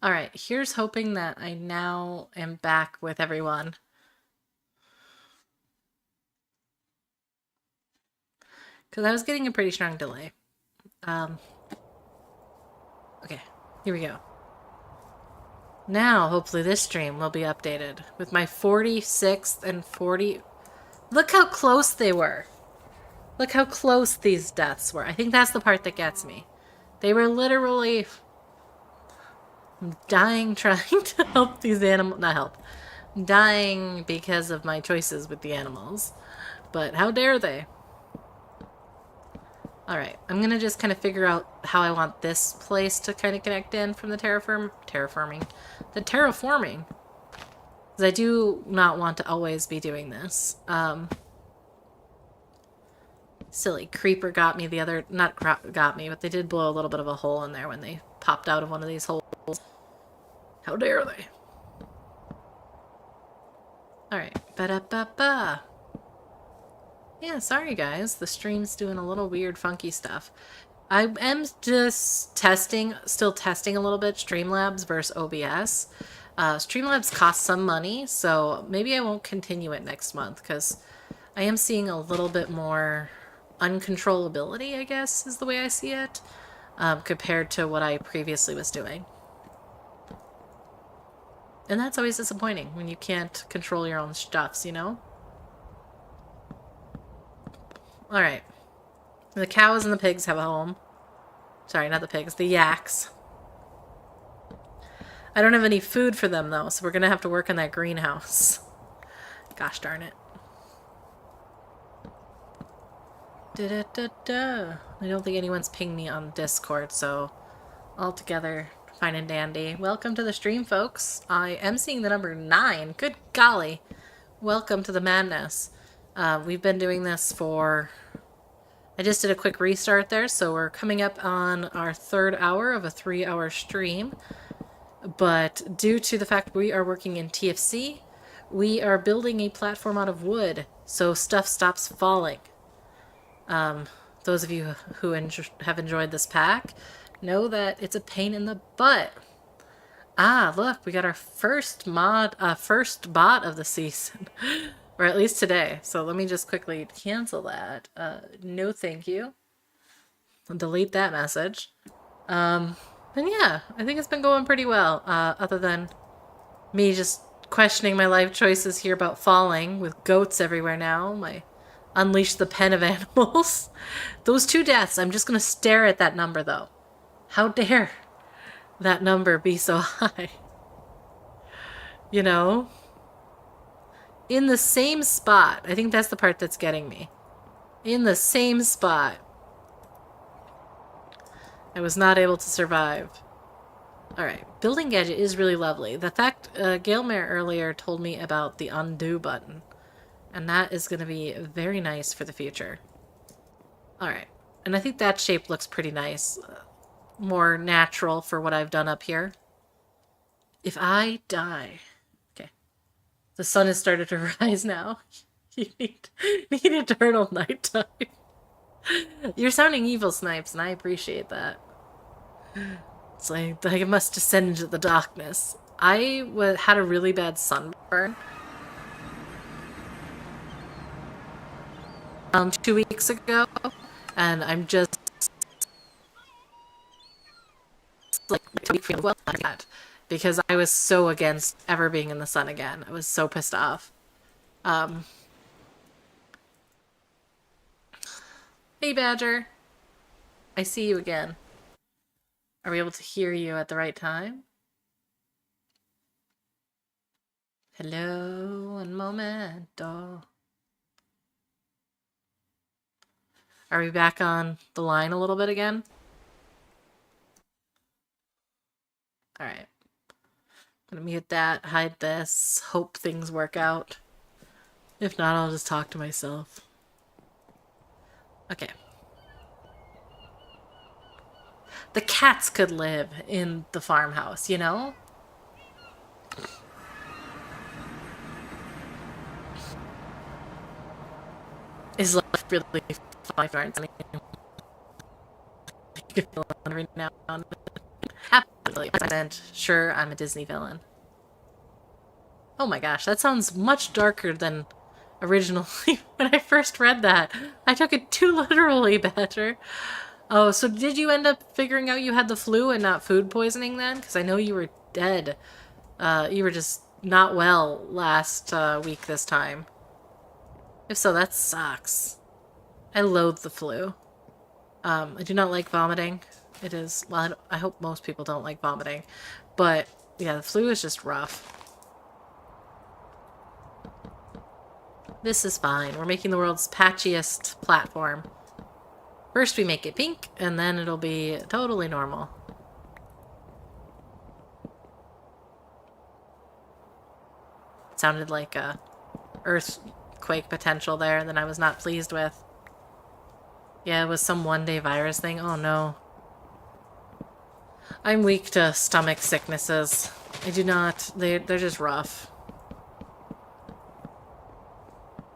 Alright, here's hoping that I now am back with everyone. Because I was getting a pretty strong delay. Okay, here we go. Now, hopefully this stream will be updated with my 46th and 40... Look how close they were. Look how close these deaths were. I think that's the part that gets me. They were literally dying trying to help these animals. Not help. Dying because of my choices with the animals. But how dare they? Alright, I'm gonna just kind of figure out how I want this place to kind of connect in from the terraforming. The terraforming. Because I do not want to always be doing this. Silly creeper got me the other... Not got me, but they did blow a little bit of a hole in there when they popped out of one of these holes. How dare they? Alright. Ba-da-ba-ba. Yeah, sorry guys. The stream's doing a little weird, funky stuff. I am just still testing a little bit Streamlabs versus OBS. Streamlabs costs some money, so maybe I won't continue it next month, because I am seeing a little bit more uncontrollability, I guess, is the way I see it, compared to what I previously was doing. And that's always disappointing, when you can't control your own stuffs, you know? Alright. The cows and the pigs have a home. Sorry, not the pigs, the yaks. I don't have any food for them, though, so we're gonna have to work on that greenhouse. Gosh darn it. Da-da-da-da. I don't think anyone's pinged me on Discord, so all together, fine and dandy. Welcome to the stream, folks. I am seeing the number 9. Good golly. Welcome to the madness. We've been doing this for... I just did a quick restart there, so we're coming up on our 3rd hour of a 3-hour stream. But due to the fact we are working in TFC, we are building a platform out of wood, so stuff stops falling. Those of you who have enjoyed this pack know that it's a pain in the butt. Ah, look, we got our first bot of the season. Or at least today. So let me just quickly cancel that. No thank you. I'll delete that message. And yeah, I think it's been going pretty well. Other than me just questioning my life choices here about falling with goats everywhere now. My unleash the pen of animals. Those 2 deaths, I'm just going to stare at that number though. How dare that number be so high? You know? In the same spot. I think that's the part that's getting me. In the same spot. I was not able to survive. Alright. Building gadget is really lovely. The fact Gailmare earlier told me about the undo button. And that is going to be very nice for the future. Alright. And I think that shape looks pretty nice. More natural for what I've done up here. If I die... The sun has started to rise now. You need eternal nighttime. You're sounding evil, Snipes, and I appreciate that. It's like I must descend into the darkness. I had a really bad sunburn 2 weeks ago, and I'm just like feeling well like that. Because I was so against ever being in the sun again. I was so pissed off. Hey, Badger. I see you again. Are we able to hear you at the right time? Hello, un momento. Are we back on the line a little bit again? Alright. I'm gonna mute that, hide this, hope things work out. If not, I'll just talk to myself. Okay. The cats could live in the farmhouse, you know? Is life really fun? Every now and then. Absolutely. Sure, I'm a Disney villain. Oh my gosh, that sounds much darker than originally when I first read that. I took it too literally better. Oh, so did you end up figuring out you had the flu and not food poisoning then? Because I know you were dead. You were just not well last week this time. If so, that sucks. I loathe the flu. I do not like vomiting. It is, well, I hope most people don't like vomiting. But, yeah, the flu is just rough. This is fine. We're making the world's patchiest platform. First we make it pink, and then it'll be totally normal. It sounded like a earthquake potential there that I was not pleased with. Yeah, it was some one-day virus thing. Oh no. I'm weak to stomach sicknesses. I do not... They're just rough.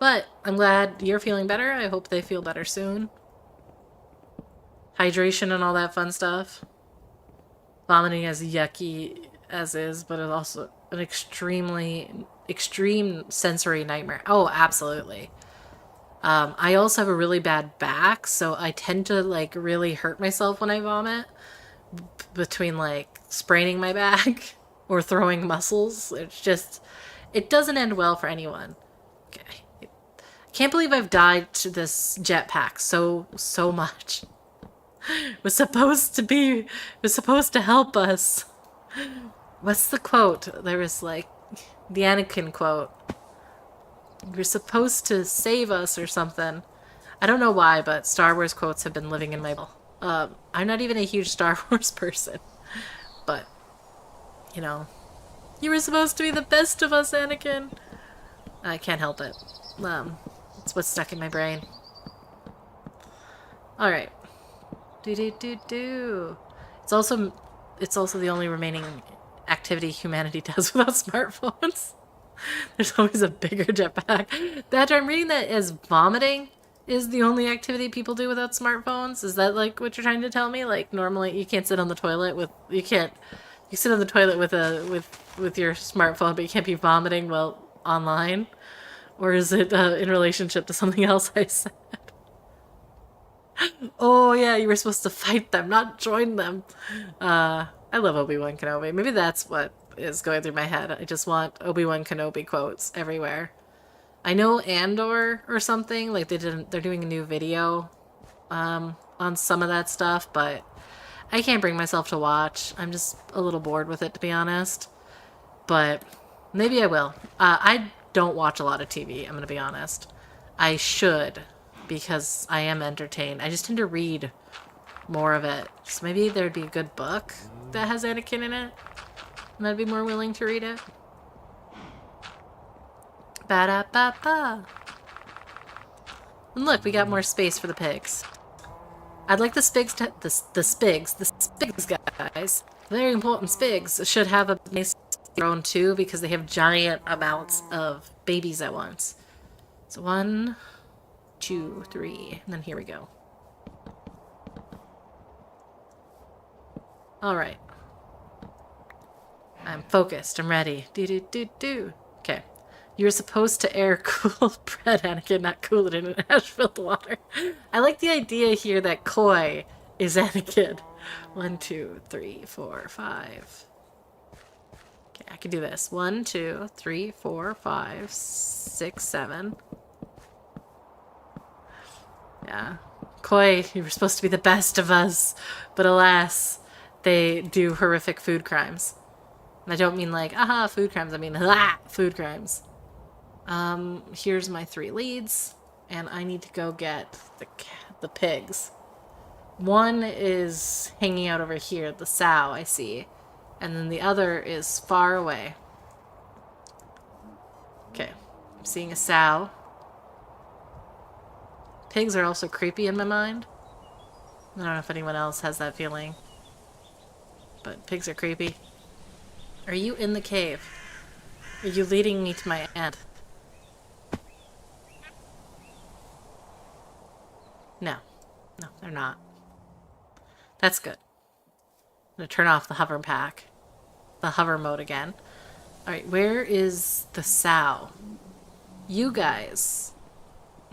But I'm glad you're feeling better. I hope they feel better soon. Hydration and all that fun stuff. Vomiting as yucky as is, but it's also an extreme sensory nightmare. Oh, absolutely. I also have a really bad back, so I tend to, like, really hurt myself when I vomit. Between, like, spraining my back or throwing muscles. It's just... It doesn't end well for anyone. Okay. I can't believe I've died to this jetpack so much. It was supposed to help us. What's the quote? There was, like, the Anakin quote. You're supposed to save us or something. I don't know why, but Star Wars quotes have been living in my bubble. I'm not even a huge Star Wars person. But, you know, you were supposed to be the best of us, Anakin. I can't help it. It's what's stuck in my brain. Alright. Do. It's also the only remaining activity humanity does without smartphones. There's always a bigger jetpack. Badger, I'm reading that as vomiting is the only activity people do without smartphones. Is that like what you're trying to tell me? Like normally you can't sit on the toilet with you sit on the toilet with your smartphone, but you can't be vomiting while online? Or is it in relationship to something else I said? Oh yeah, you were supposed to fight them, not join them. I love Obi-Wan Kenobi. Maybe that's what is going through my head. I just want Obi-Wan Kenobi quotes everywhere. I know Andor or something, like they're doing a new video on some of that stuff, but I can't bring myself to watch. I'm just a little bored with it, to be honest. But maybe I will. I don't watch a lot of TV, I'm going to be honest. I should, because I am entertained. I just tend to read more of it. So maybe there'd be a good book that has Anakin in it, and I'd be more willing to read it. Ba-da-ba-ba. And look, we got more space for the pigs. I'd like the spigs guys. Very important spigs should have a nice their own too, because they have giant amounts of babies at once. So 1, 2, 3, and then here we go. Alright. I'm focused. I'm ready. Do. Okay. You're supposed to air cool bread, Anakin, not cool it in an ash-filled water. I like the idea here that Koi is Anakin. 1, 2, 3, 4, 5. Okay, I can do this. 1, 2, 3, 4, 5, 6, 7. Yeah. Koi, you were supposed to be the best of us, but alas, they do horrific food crimes. And I don't mean like, aha, food crimes. I mean, food crimes. Here's my 3 leads, and I need to go get the pigs. One is hanging out over here, the sow, I see. And then the other is far away. Okay, I'm seeing a sow. Pigs are also creepy in my mind. I don't know if anyone else has that feeling. But pigs are creepy. Are you in the cave? Are you leading me to my end? No. No, they're not. That's good. I'm gonna turn off the hover pack. The hover mode again. Alright, where is the sow? You guys.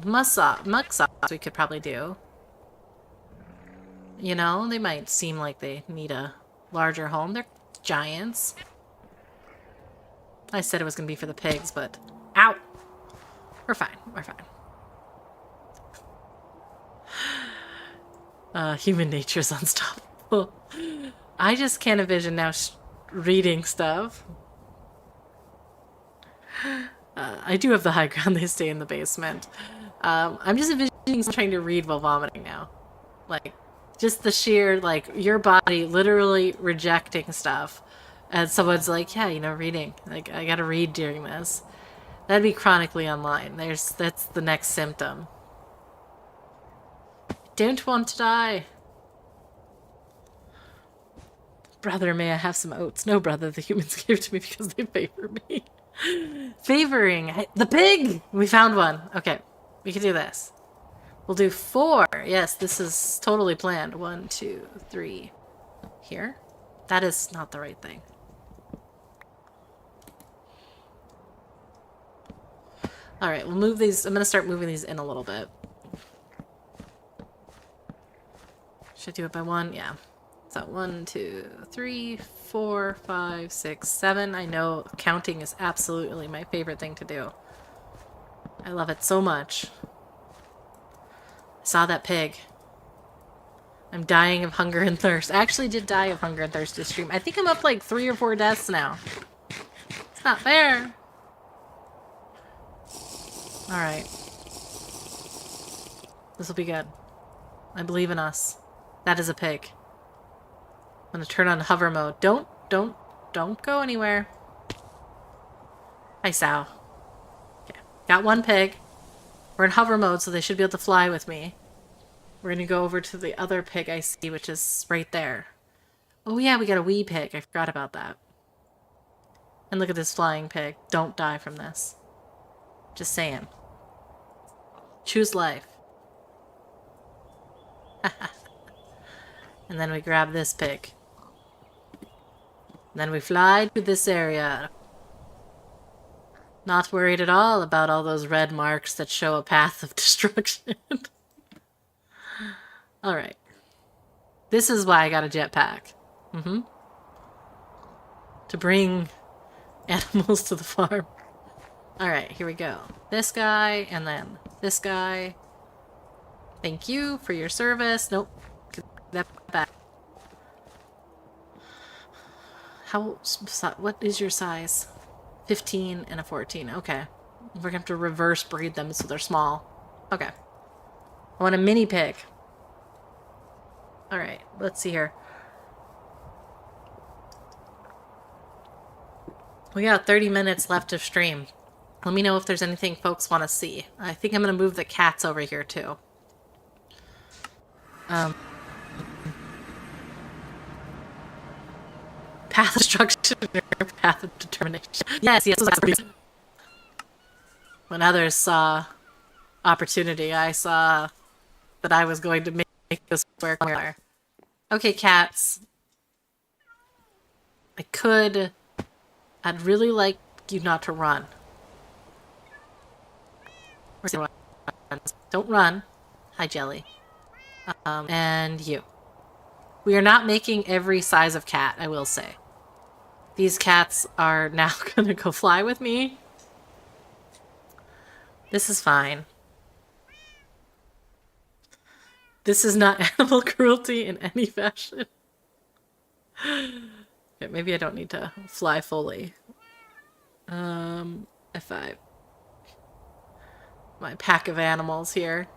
Muck sauce we could probably do. You know, they might seem like they need a larger home. They're giants. I said it was going to be for the pigs, but... Ow! We're fine. We're fine. Human nature is unstoppable. I just can't envision now reading stuff. I do have the high ground. They stay in the basement. I'm just envisioning trying to read while vomiting now. Like, just the sheer, like, your body literally rejecting stuff. And someone's like, yeah, you know, reading. Like, I gotta read during this. That'd be chronically online. That's the next symptom. Don't want to die. Brother, may I have some oats? No, brother, the humans gave to me because they favor me. Favoring. The pig! We found one. Okay, we can do this. We'll do 4. Yes, this is totally planned. 1, 2, 3. Here? That is not the right thing. Alright, we'll move these. I'm going to start moving these in a little bit. Should I do it by 1? Yeah. So 1, 2, 3, 4, 5, 6, 7. I know counting is absolutely my favorite thing to do. I love it so much. I saw that pig. I'm dying of hunger and thirst. I actually did die of hunger and thirst this stream. I think I'm up like 3 or 4 deaths now. It's not fair. Alright. This will be good. I believe in us. That is a pig. I'm gonna turn on hover mode. Don't go anywhere. Hi, sow. Okay. Got one pig. We're in hover mode, so they should be able to fly with me. We're gonna go over to the other pig I see, which is right there. Oh yeah, we got a wee pig. I forgot about that. And look at this flying pig. Don't die from this. Just saying. Choose life. And then we grab this pig. And then we fly to this area. Not worried at all about all those red marks that show a path of destruction. Alright. This is why I got a jetpack. To bring animals to the farm. Alright, here we go. This guy, and then this guy. Thank you for your service. Nope. Get that back. What is your size? 15 and a 14. Okay. We're gonna have to reverse breed them so they're small. Okay. I want a mini pig. Alright, let's see here. We got 30 minutes left of stream. Let me know if there's anything folks want to see. I think I'm going to move the cats over here too. Path of destruction or path of determination. Yes. When others saw opportunity, I saw that I was going to make this work. Okay, cats. I'd really like you not to run. Don't run. Hi, Jelly. And you. We are not making every size of cat, I will say. These cats are now gonna go fly with me. This is fine. This is not animal cruelty in any fashion. Okay, maybe I don't need to fly fully. F5. My pack of animals here.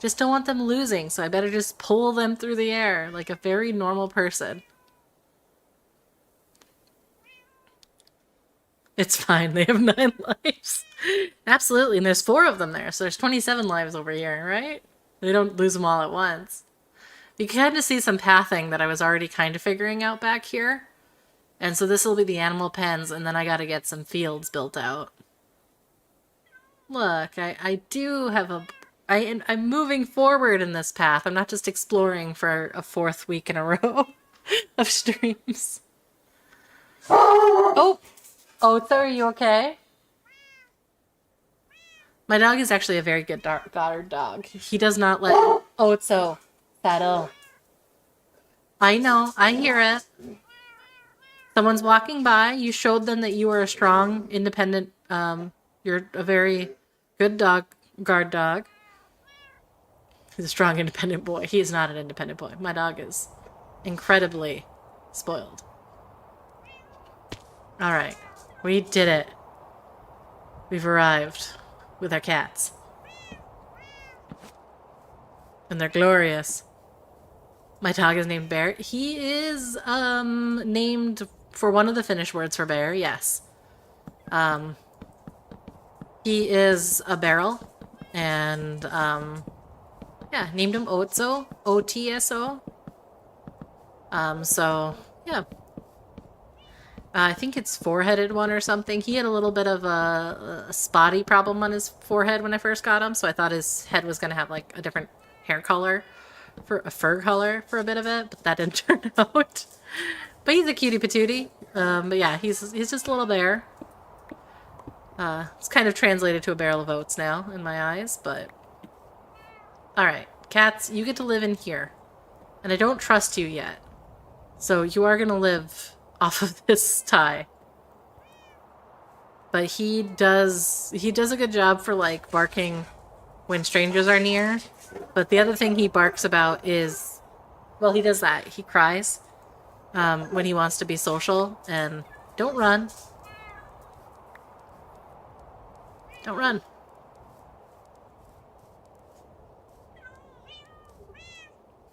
Just don't want them losing, so I better just pull them through the air like a very normal person. It's fine, they have 9 lives. Absolutely, and there's 4 of them there, so there's 27 lives over here, right? They don't lose them all at once. You can kind of see some pathing that I was already kind of figuring out back here. And so this will be the animal pens, and then I gotta get some fields built out. Look, I do have a I'm moving forward in this path. I'm not just exploring for a 4th week in a row of streams. Oh! Oatsa, are you okay? My dog is actually a very good guard dog. He does not let Oatsa settle. I know. I hear it. Someone's walking by. You showed them that you are a strong, independent, you're a very good guard dog. He's a strong, independent boy. He is not an independent boy. My dog is incredibly spoiled. Alright. We did it. We've arrived with our cats. And they're glorious. My dog is named Bear. He is, named for one of the Finnish words for bear, yes. He is a barrel. And, yeah, named him Otso. O-T-S-O. So, yeah. I think it's four-headed one or something. He had a little bit of a spotty problem on his forehead when I first got him, so I thought his head was going to have, like, a different hair color, for a fur color for a bit of it, but that didn't turn out. But he's a cutie patootie. But yeah, he's just a little bear. It's kind of translated to a barrel of oats now, in my eyes, but... Alright, cats, you get to live in here. And I don't trust you yet. So you are going to live off of this tie. But he does a good job for, like, barking when strangers are near. But the other thing he barks about is, well, he does that. He cries when he wants to be social. And don't run. Don't run.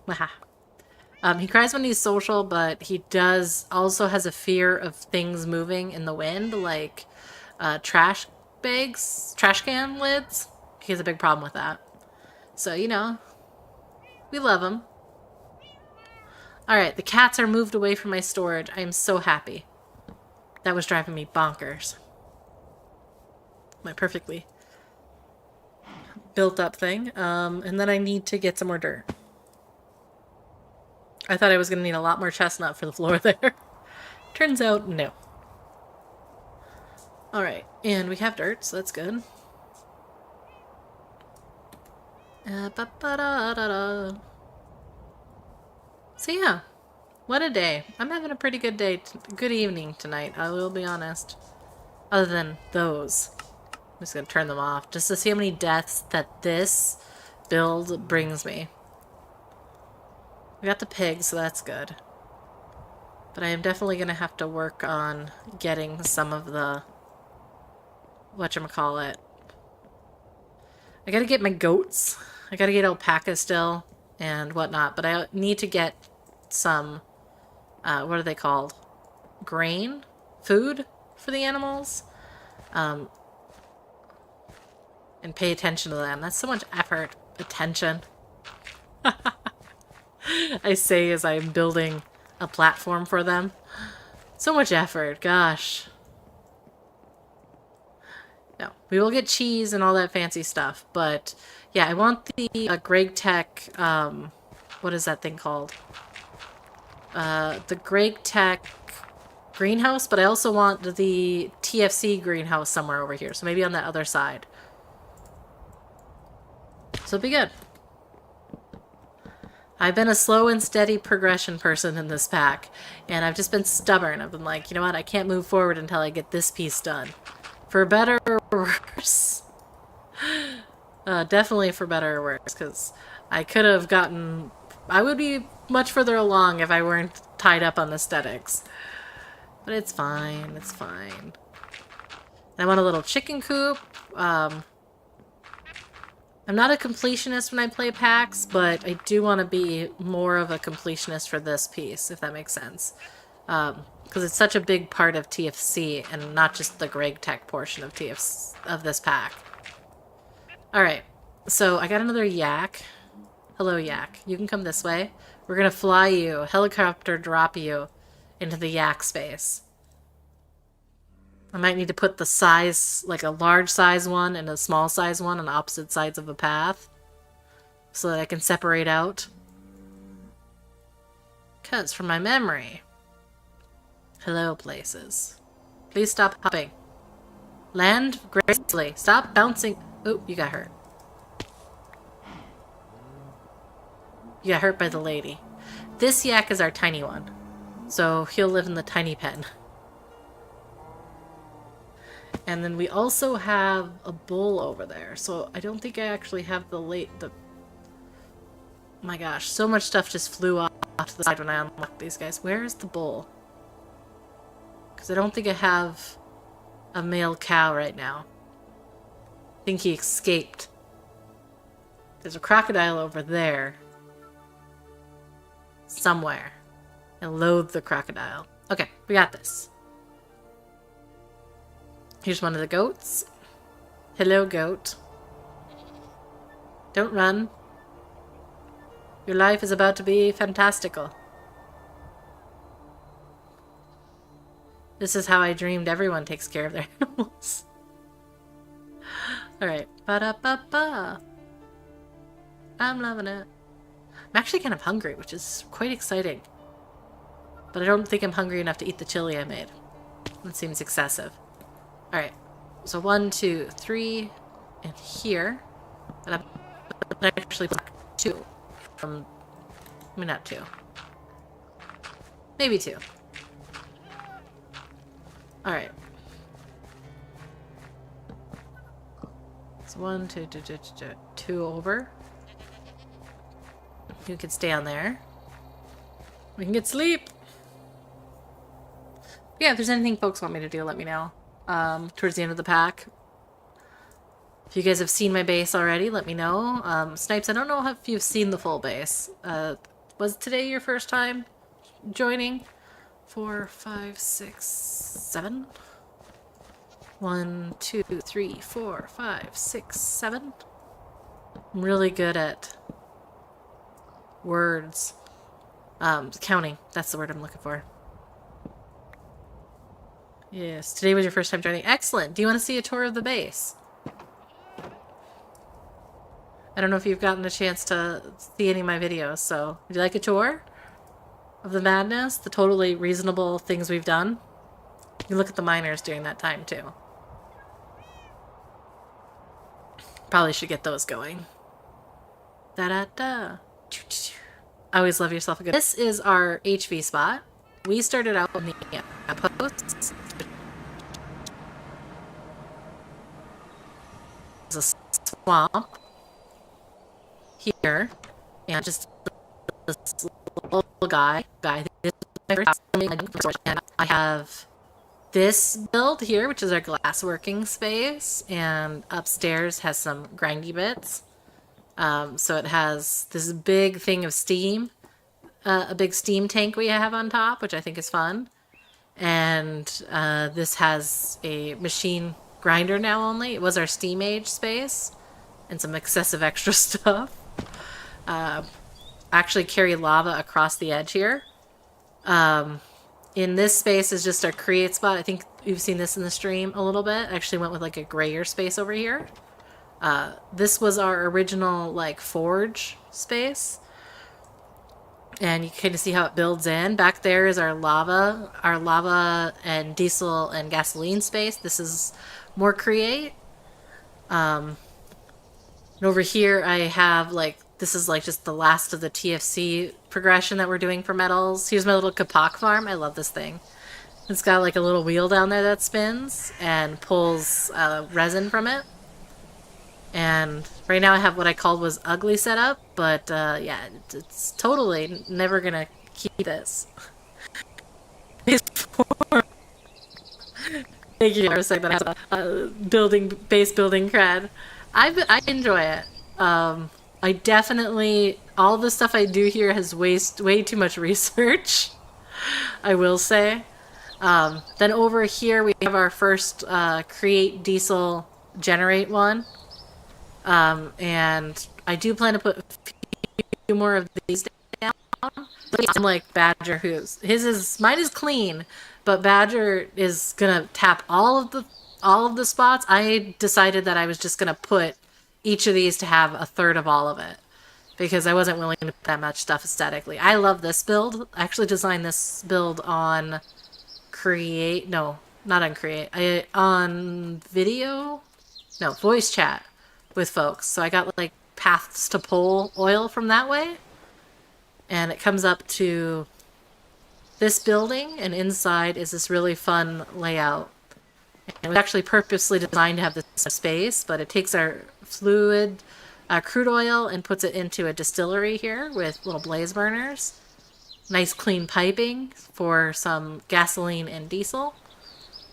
Waha. He cries when he's social, but he also has a fear of things moving in the wind, like trash bags, trash can lids. He has a big problem with that. So, you know, we love him. Alright, the cats are moved away from my storage. I am so happy. That was driving me bonkers. My perfectly built up thing. And then I need to get some more dirt. I thought I was going to need a lot more chestnut for the floor there. Turns out, no. Alright, and we have dirt, so that's good. So yeah, what a day. I'm having a pretty good day, good evening tonight, I will be honest. Other than those. I'm just going to turn them off, just to see how many deaths that this build brings me. We got the pig, so that's good. But I am definitely going to have to work on getting some of the... whatchamacallit. I gotta get my goats. I gotta get alpaca still and whatnot. But I need to get some... what are they called? Grain? Food for the animals? And pay attention to them. That's so much effort. Attention. I say as I'm building a platform for them. So much effort, gosh. No, we will get cheese and all that fancy stuff, but yeah, I want the Greg Tech, what is that thing called? The Greg Tech greenhouse, but I also want the TFC greenhouse somewhere over here, so maybe on that other side. So it'll be good. I've been a slow and steady progression person in this pack, and I've just been stubborn. I've been like, you know what, I can't move forward until I get this piece done. For better or worse. Definitely for better or worse, because I could have gotten... I would be much further along if I weren't tied up on aesthetics. But it's fine, it's fine. I want a little chicken coop. I'm not a completionist when I play packs, but I do want to be more of a completionist for this piece, if that makes sense. Because it's such a big part of TFC, and not just the Greg Tech portion of of this pack. Alright, so I got another yak. Hello, yak. You can come this way. We're gonna fly you, helicopter drop you into the yak space. I might need to put the size, like a large size one and a small size one on opposite sides of a path. so that I can separate out. Because from my memory... Hello, places. Please stop hopping. Land gracefully. Stop bouncing. Oh, you got hurt. You got hurt by the lady. This yak is our tiny one. So he'll live in the tiny pen. And then we also have a bull over there. So I don't think I actually have the... My gosh, so much stuff just flew off to the side when I unlocked these guys. Where is the bull? Because I don't think I have a male cow right now. I think he escaped. There's a crocodile over there. Somewhere. I loathe the crocodile. Okay, we got this. Here's one of the goats. Hello, goat. Don't run. Your life is about to be fantastical. This is how I dreamed everyone takes care of their animals. Alright. Ba-da-ba-ba. I'm loving it. I'm actually kind of hungry, which is quite exciting. But I don't think I'm hungry enough to eat the chili I made. That seems excessive. Alright. So 1, 2, 3, and here. And I'm actually 2. From... I mean, not 2. Maybe 2. Alright. So 1, 2, 2 over. You can stay on there. We can get sleep. Yeah, if there's anything folks want me to do, let me know. Towards the end of the pack. If you guys have seen my base already, let me know. Snipes, I don't know if you've seen the full base. Was today your first time joining? 4, 5, 6, 7? 1, 2, 3, 4, 5, 6, 7. I'm really good at words. Counting. That's the word I'm looking for. Yes, today was your first time joining. Excellent. Do you want to see a tour of the base? I don't know if you've gotten a chance to see any of my videos, so would you like a tour of the madness? The totally reasonable things we've done? You can look at the miners during that time, too. Probably should get those going. Da-da-da. I always love yourself a good... This is our HV spot. We started out in the outposts. There's a swamp here, and just this little guy. And I have this build here, which is our glassworking space, and upstairs has some grindy bits. So it has this big thing of steam, a big steam tank we have on top, which I think is fun. And this has a machine grinder now only. It was our steam age space, and some excessive extra stuff. Actually carry lava across the edge here. In this space is just our create spot. I think you've seen this in the stream a little bit. I actually went with like a grayer space over here. This was our original like forge space. And you can kind of see how it builds in. Back there is our lava and diesel and gasoline space. This is more create. And over here I have like, this is like just the last of the TFC progression that we're doing for metals. Here's my little kapak farm. I love this thing. It's got like a little wheel down there that spins and pulls resin from it. And right now I have what I called was ugly setup, but yeah, it's totally never gonna keep this. Thank you for saying that I have base building cred. I enjoy it. I definitely, all the stuff I do here has way too much research, I will say. Then over here we have our first create diesel generate one. And I do plan to put a few more of these down. I'm like Badger, mine is clean, but Badger is gonna tap all of the spots. I decided that I was just gonna put each of these to have a third of all of it, because I wasn't willing to put that much stuff aesthetically. I love this build. I actually designed this build on Create. No, not on Create. On video. No, voice chat with folks. So I got like paths to pole oil from that way, and it comes up to this building, and inside is this really fun layout. And it was actually purposely designed to have this space, but it takes our fluid, crude oil, and puts it into a distillery here with little blaze burners. Nice clean piping for some gasoline and diesel.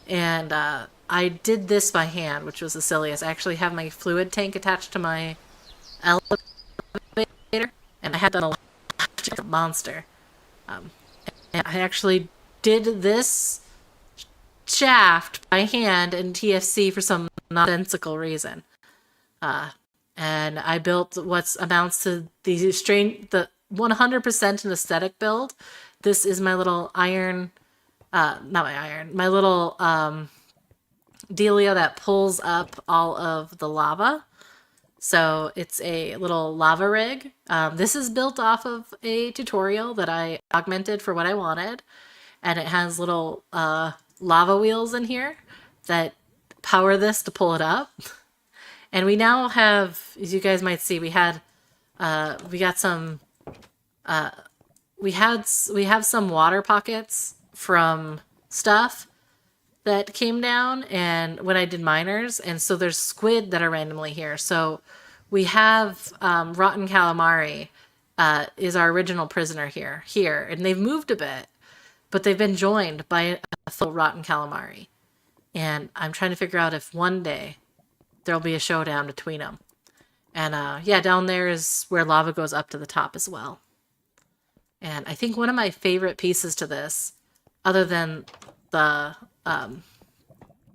And I did this by hand, which was the silliest. I actually have my fluid tank attached to my elevator, and I had an electric monster. And I actually did this shaft by hand in TFC for some nonsensical reason. And I built what amounts to the 100% an aesthetic build. This is my little iron, my little dealio that pulls up all of the lava. So it's a little lava rig. This is built off of a tutorial that I augmented for what I wanted. And it has little lava wheels in here that power this to pull it up. And we now have, as you guys might see, we have some water pockets from stuff that came down and when I did miners, and so there's squid that are randomly here. So we have rotten calamari is our original prisoner here, and they've moved a bit, but they've been joined by a full rotten calamari, and I'm trying to figure out if one day there'll be a showdown between them. And yeah, down there is where lava goes up to the top as well. And I think one of my favorite pieces to this, other than the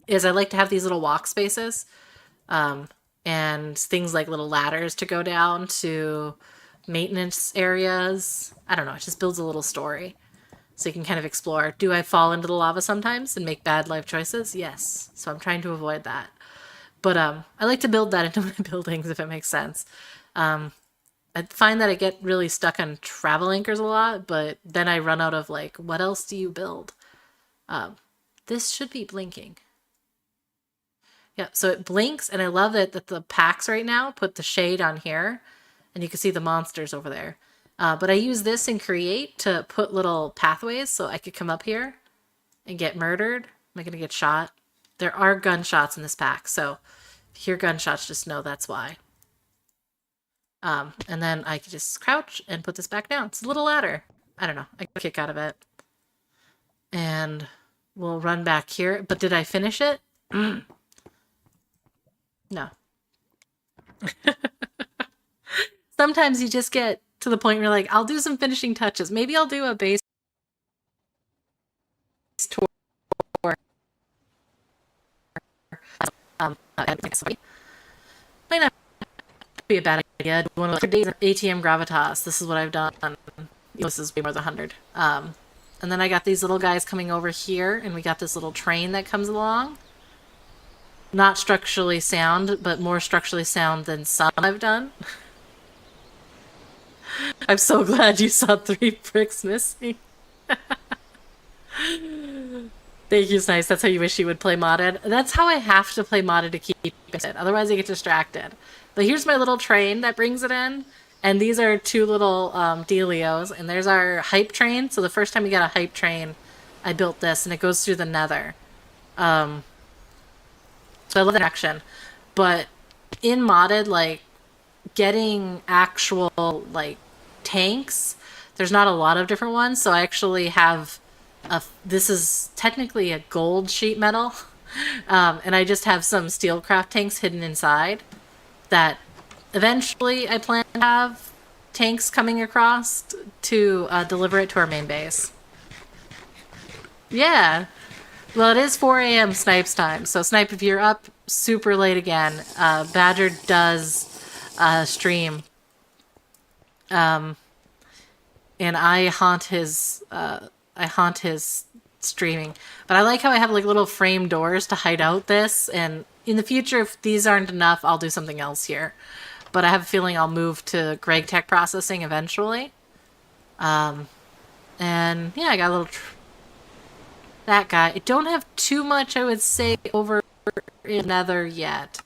is I like to have these little walk spaces and things like little ladders to go down to maintenance areas. I don't know, it just builds a little story. So you can kind of explore. Do I fall into the lava sometimes and make bad life choices? Yes. So I'm trying to avoid that. But I like to build that into my buildings, if it makes sense. I find that I get really stuck on travel anchors a lot, but then I run out of like, what else do you build? This should be blinking. Yeah, so it blinks, and I love it that the packs right now put the shade on here, and you can see the monsters over there. But I use this in Create to put little pathways so I could come up here and get murdered. Am I going to get shot? There are gunshots in this pack, so if you hear gunshots, just know that's why. And then I can just crouch and put this back down. It's a little ladder. I don't know. I get a kick out of it. And we'll run back here. But did I finish it? No. Sometimes you just get to the point where you're like, I'll do some finishing touches. Maybe I'll do a base tour. Might not be a bad idea. One of the days ATM Gravitas. This is what I've done. This is way more than 100. And then I got these little guys coming over here, and we got this little train that comes along. Not structurally sound, but more structurally sound than some I've done. I'm so glad you saw 3 bricks missing. Thank you, Snice. That's how you wish you would play modded. That's how I have to play modded to keep it. Otherwise I get distracted. But here's my little train that brings it in. And these are 2 little dealios. And there's our hype train. So the first time we got a hype train, I built this. And it goes through the nether. So I love that action. But in modded, like, getting actual, like, tanks, there's not a lot of different ones. So I actually have... this is technically a gold sheet metal, and I just have some steelcraft tanks hidden inside that eventually I plan to have tanks coming across to deliver it to our main base. Yeah. Well, it is 4 a.m. Snipes time, so Snipe, if you're up super late again, Badger does stream. And I haunt his streaming. But I like how I have like little frame doors to hide out this, and in the future, if these aren't enough, I'll do something else here. but I have a feeling I'll move to Greg Tech processing eventually. And yeah, I got a little that guy. I don't have too much, I would say, over in Nether yet.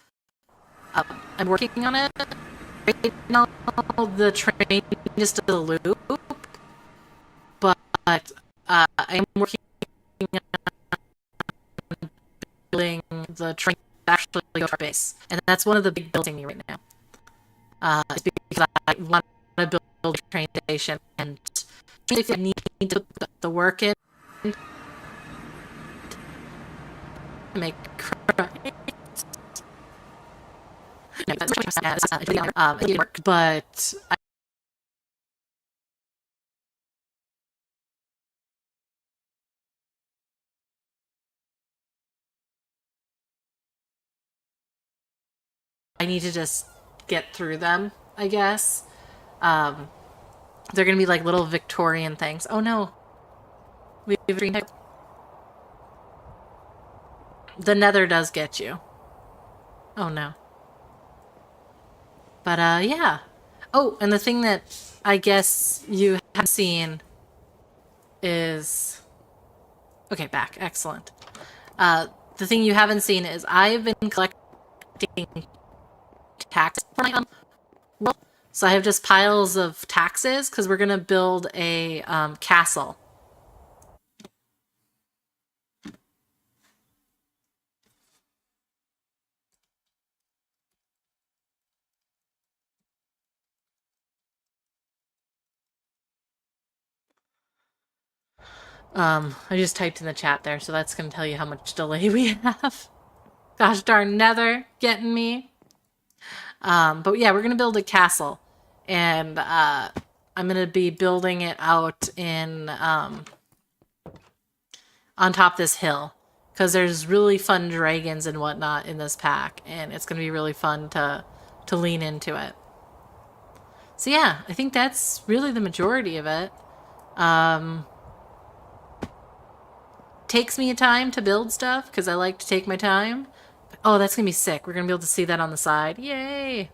I'm working on it. Right now, the train is still a loop, but I am working on building the train to actually go to our base, and that's one of the big buildings right now. It's because I want to build a train station, and if I need to put the work in to make it work, but I need to just get through them, I guess. They're gonna be like little Victorian things. Oh no, we have a green type. The Nether does get you. Oh no. But yeah. Oh, and the thing that I guess you haven't seen is okay. Back, excellent. The thing you haven't seen is I've been collecting taxes for my well, so I have just piles of taxes because we're gonna build a castle. I just typed in the chat there, so that's gonna tell you how much delay we have. Gosh darn Nether getting me. But yeah, we're gonna build a castle, and I'm gonna be building it out in on top of this hill because there's really fun dragons and whatnot in this pack, and it's gonna be really fun to lean into it. So yeah, I think that's really the majority of it. Takes me a time to build stuff because I like to take my time. Oh, that's gonna be sick. We're gonna be able to see that on the side. Yay!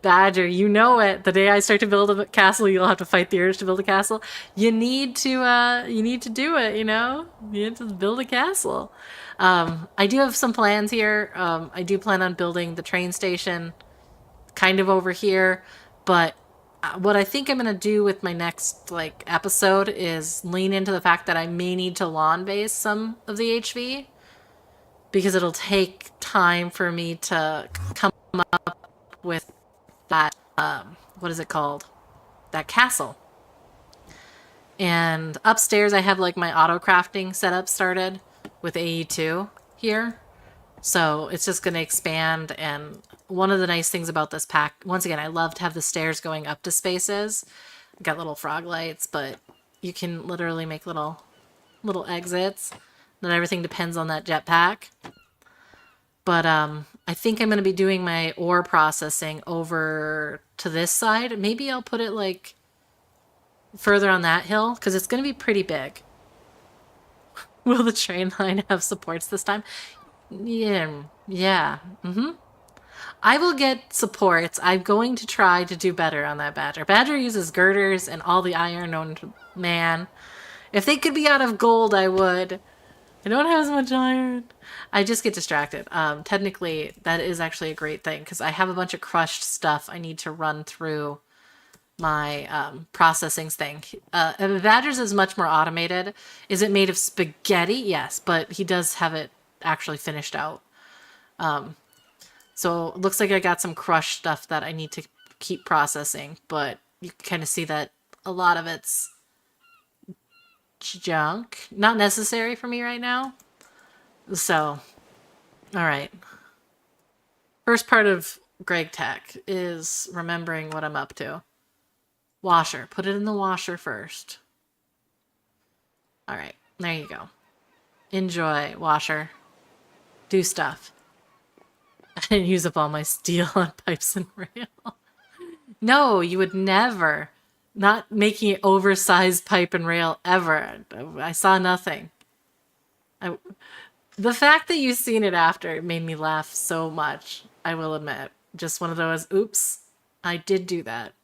Badger, you know it. The day I start to build a castle, you'll have to fight the urge to build a castle. You need to do it, you know? You need to build a castle. I do have some plans here. I do plan on building the train station kind of over here, but what I think I'm gonna do with my next like episode is lean into the fact that I may need to lawn base some of the HV because it'll take time for me to come up with that what is it called? That castle. And upstairs I have like my auto crafting setup started with AE2 here. So it's just going to expand, and one of the nice things about this pack, once again, I love to have the stairs going up to spaces. Got little frog lights, but you can literally make little exits. Not everything depends on that jetpack. But I think I'm going to be doing my ore processing over to this side. Maybe I'll put it like further on that hill because it's going to be pretty big. Will the train line have supports this time? Yeah. I will get supports. I'm going to try to do better on that Badger. Badger uses girders and all the iron known to man. If they could be out of gold, I would. I don't have as much iron. I just get distracted. Technically, that is actually a great thing because I have a bunch of crushed stuff I need to run through my processing thing. Badger's is much more automated. Is it made of spaghetti? Yes, but he does have it actually finished out. So it looks like I got some crushed stuff that I need to keep processing, but you can kind of see that a lot of it's junk. Not necessary for me right now. So, alright. First part of Greg Tech is remembering what I'm up to. Washer. Put it in the washer first. Alright, there you go. Enjoy, washer. Do stuff. I didn't use up all my steel on pipes and rail. No, you would never. Not making it oversized pipe and rail ever. I saw nothing. The fact that you've seen it after made me laugh so much, I will admit. Just one of those, oops, I did do that.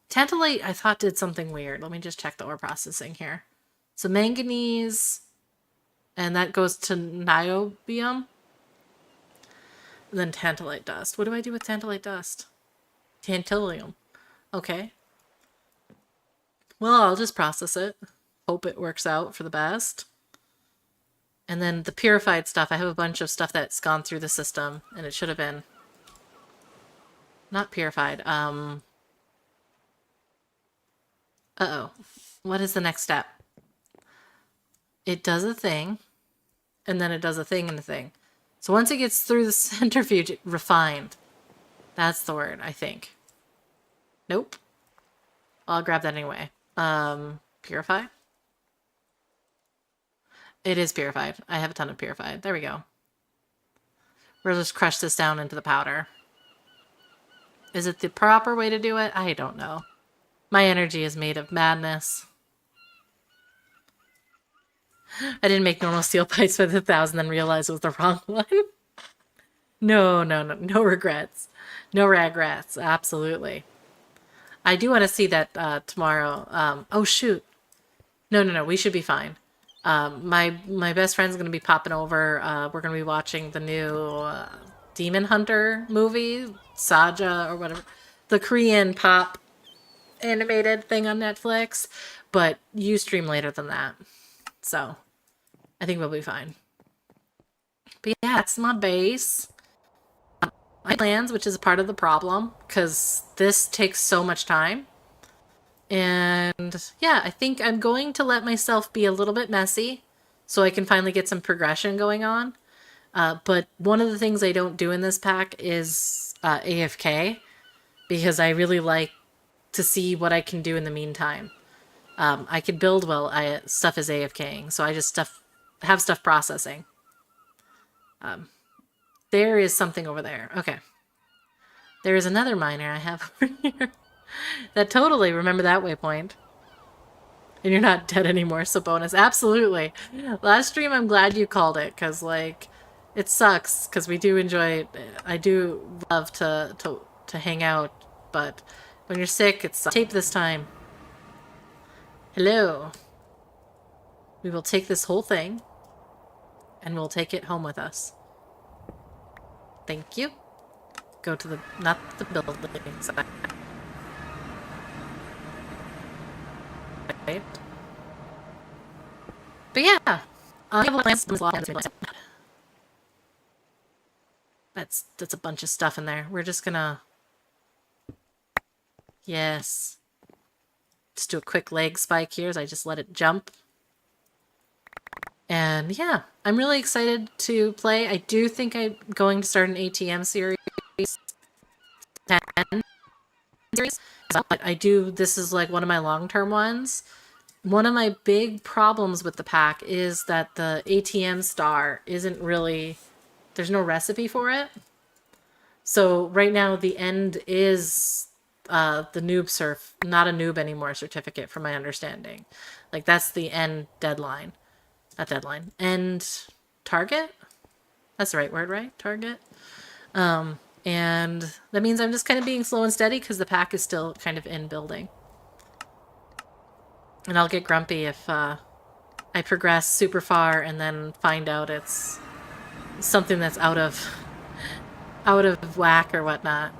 Tantalite, I thought did something weird. Let me just check the ore processing here. So manganese, and that goes to niobium. And then tantalite dust. What do I do with tantalite dust? Tantalum. Okay. Well, I'll just process it. Hope it works out for the best. And then the purified stuff, I have a bunch of stuff that's gone through the system, and it should have been not purified. Uh-oh. What is the next step? It does a thing, and then it does a thing and a thing. So once it gets through the centrifuge, refined. That's the word, I think. Nope. I'll grab that anyway. Purify? It is purified. I have a ton of purified. There we go. We'll just crush this down into the powder. Is it the proper way to do it? I don't know. My energy is made of madness. I didn't make normal steel pipes with 1,000 then realized it was the wrong one. No regrets. No regrets. Absolutely. I do want to see that tomorrow. Oh, shoot. No. We should be fine. My best friend's going to be popping over. We're going to be watching the new Demon Hunter movie, Saja or whatever. The Korean pop animated thing on Netflix. But you stream later than that. So, I think we'll be fine. But yeah, that's my base. My plans, which is a part of the problem, because this takes so much time. And yeah, I think I'm going to let myself be a little bit messy so I can finally get some progression going on. But one of the things I don't do in this pack is AFK, because I really like to see what I can do in the meantime. I can build while stuff is AFKing, so I just have stuff processing. There is something over there. Okay. There is another miner I have over here. That totally, remember that waypoint. And you're not dead anymore, so bonus. Absolutely. Last stream, I'm glad you called it, because, like, it sucks, because we do enjoy it. I do love to hang out, but when you're sick, it's tape this time. Hello. We will take this whole thing, and we'll take it home with us. Thank you. Go to the, not the building side. Right. But yeah, that's a bunch of stuff in there. We're just gonna, yes, just do a quick leg spike here as I just let it jump. And yeah, I'm really excited to play. I do think I'm going to start an ATM series 10 series. But I do, this is like one of my long-term ones. One of my big problems with the pack is that the ATM star isn't really, there's no recipe for it. So right now the end is the noob surf, not a noob anymore certificate from my understanding. Like that's the end deadline. Not deadline. End target? That's the right word, right? Target. And that means I'm just kind of being slow and steady because the pack is still kind of in building. And I'll get grumpy if I progress super far and then find out it's something that's out of whack or whatnot.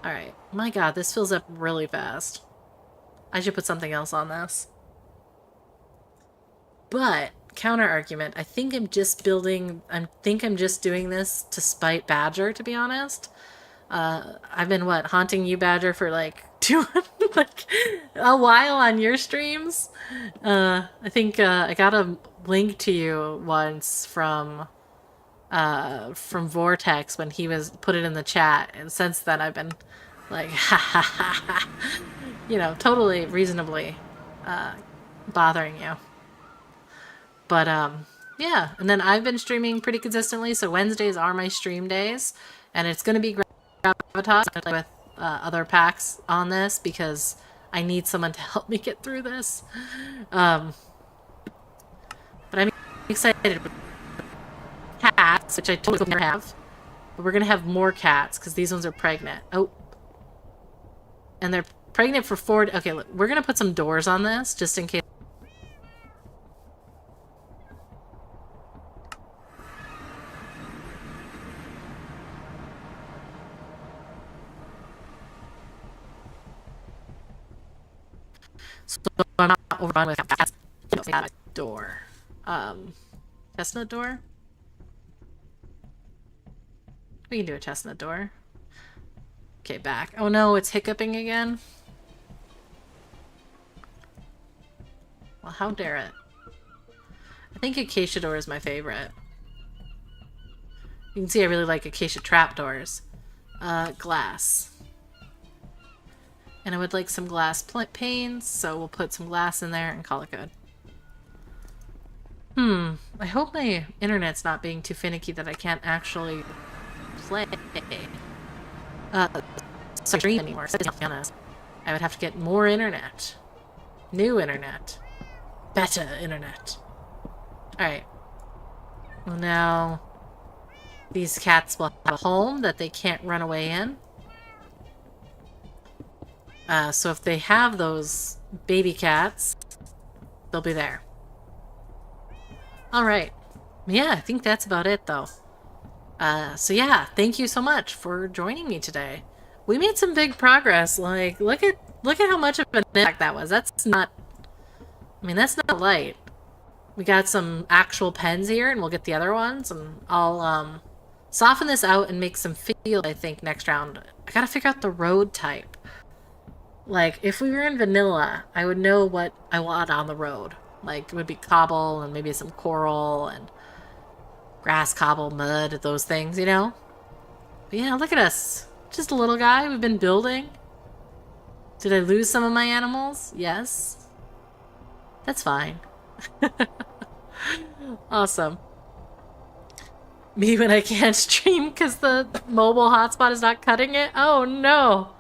Alright. My god, this fills up really fast. I should put something else on this. But, counter argument, I think I'm just doing this to spite Badger, to be honest. I've been, haunting you, Badger, for like a while on your streams. I think I got a link to you once from Vortex when he put it in the chat, and since then I've been like, ha ha ha ha, you know, totally reasonably bothering you. But yeah, and then I've been streaming pretty consistently, so Wednesdays are my stream days, and it's going to be Gravitas with other packs on this because I need someone to help me get through this. But I'm excited. cats, which I totally never have. But we're gonna have more cats, because these ones are pregnant. Oh. And they're pregnant for 4... Okay, look, we're gonna put some doors on this, just in case. So I'm not overrun with cats. Door. Chestnut door? We can do a chestnut door. Okay, back. Oh no, it's hiccuping again? Well, how dare it. I think acacia door is my favorite. You can see I really like acacia trapdoors. Glass. And I would like some glass panes, so we'll put some glass in there and call it good. I hope my internet's not being too finicky that I can't actually play. Stream anymore. To be honest, I would have to get more internet. New internet. Better internet. Alright. Well, now these cats will have a home that they can't run away in. So if they have those baby cats, they'll be there. Alright. Yeah, I think that's about it, though. So yeah, thank you so much for joining me today. We made some big progress. Like, look at how much of an impact that was. That's not... I mean, that's not light. We got some actual pens here, and we'll get the other ones, and I'll, soften this out and make some field, I think, next round. I gotta figure out the road type. Like, if we were in vanilla, I would know what I want on the road. Like, it would be cobble, and maybe some coral, and grass, cobble, mud, those things, you know? But yeah, look at us. Just a little guy we've been building. Did I lose some of my animals? Yes. That's fine. Awesome. Me when I can't stream because the mobile hotspot is not cutting it? Oh no!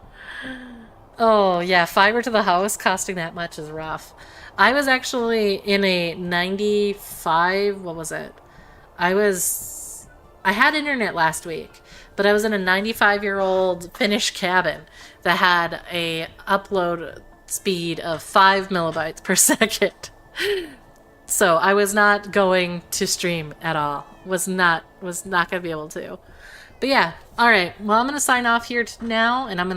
Oh yeah, fiber to the house costing that much is rough. I was actually in a 95... What was it? I had internet last week, but I was in a 95-year-old Finnish cabin that had a upload speed of 5 megabytes per second. So I was not going to stream at all. Was not going to be able to. But yeah, all right. Well, I'm going to sign off here now, and I'm going to